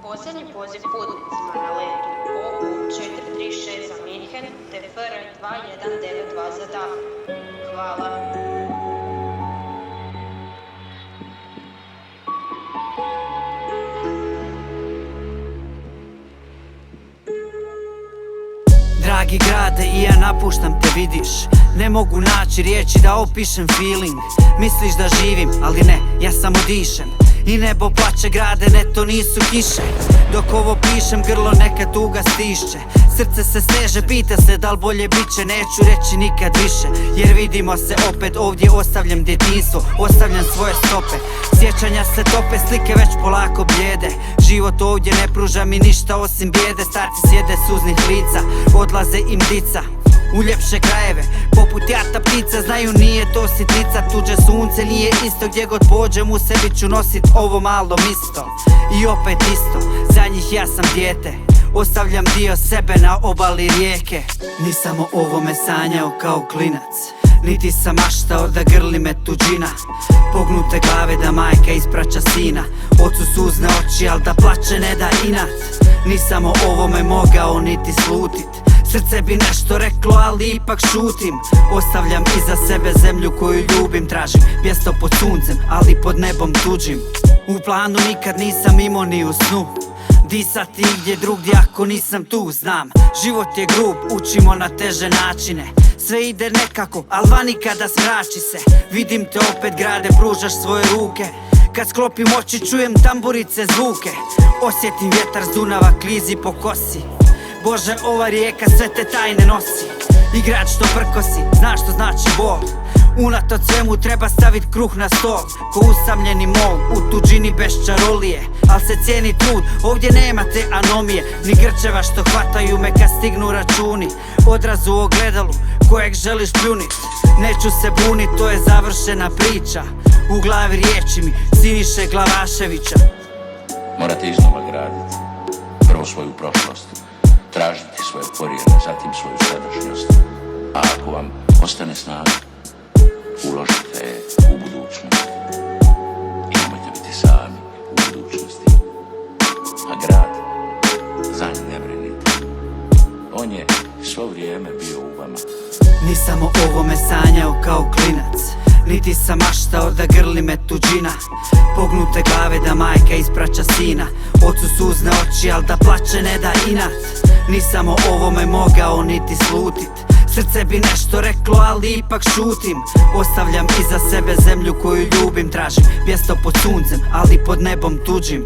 Posljednji poziv putnicima na letu OU436 za Minhen te FR2192 za Dublin. Hvala. Dragi grade, i ja napuštam te, vidiš. Ne mogu naći riječi da opišem feeling. Misliš da živim, ali ne, ja samo dišem. I nebo plače grade, ne to nisu kiše. Dok ovo pišem, grlo neka tuga stišće. Srce se steže, pita se da li bolje biće. Neću reći nikad više, jer vidimo se opet. Ovdje ostavljam djetinjstvo, ostavljam svoje stope. Sjećanja se tope, slike već polako blijede. Život ovdje ne pruža mi ništa osim bijede. Starci sjede suznih lica, odlaze im dica u ljepše krajeve, poput jata ptica. Znaju nije to sitnica, tuđe sunce nije isto. Gdje god pođem u sebi ću nosit ovo malo misto. I opet isto, za njih ja sam dijete. Ostavljam dio sebe na obali rijeke. Nisam o ovome sanjao kao klinac, niti sam maštao da grli me tuđina. Pognute glave da majka ispraća sina. Ocu suzne oči, al da plače ne da inat. Nisam o ovome mogao niti slutit. Srce bi nešto reklo, ali ipak šutim. Ostavljam iza sebe zemlju koju ljubim. Tražim mjesto pod suncem, ali pod nebom tuđim. U planu nikad nisam imao ni u snu disati gdje drugdje ako nisam tu. Znam, život je grub, učimo na teže načine. Sve ide nekako, al vani kada smrači se. Vidim te opet grade, pružaš svoje ruke. Kad sklopim oči čujem tamburice zvuke. Osjetim vjetar s Dunava klizi po kosi. Bože, ova rijeka sve te tajne nosi. Igrač što prkosi, znaš što znači bol. Unatoč svemu treba stavit kruh na stol. Ko usamljeni mol u tuđini bez čarolije. Al se cijeni trud, ovdje nema te anomije. Ni grčeva što hvataju me kad stignu računi. Odraz u ogledalu kojeg želiš pljunit. Neću se bunit, to je završena priča. U glavi riječi mi Siniše Glavaševića. Morate iznova graditi prvo svoju prošlost, tražiti svoje korijene, zatim svoju sadašnjost. A ako vam ostane snaga, uložite u budućnost i nemojte biti sami u budućnosti. A grad, za nj ne brinite, on je svo vrijeme bio u vama. Nisam o ovome sanjao kao klinac, niti sam maštao da grli me tuđina. Pognute glave da majka ispraća sina. Ocu suzne oči, al da plače ne da inat. Nisam o ovome mogao niti slutit. Srce bi nešto reklo, ali ipak šutim. Ostavljam iza sebe zemlju koju ljubim. Tražim mjesto pod suncem, ali pod nebom tuđim.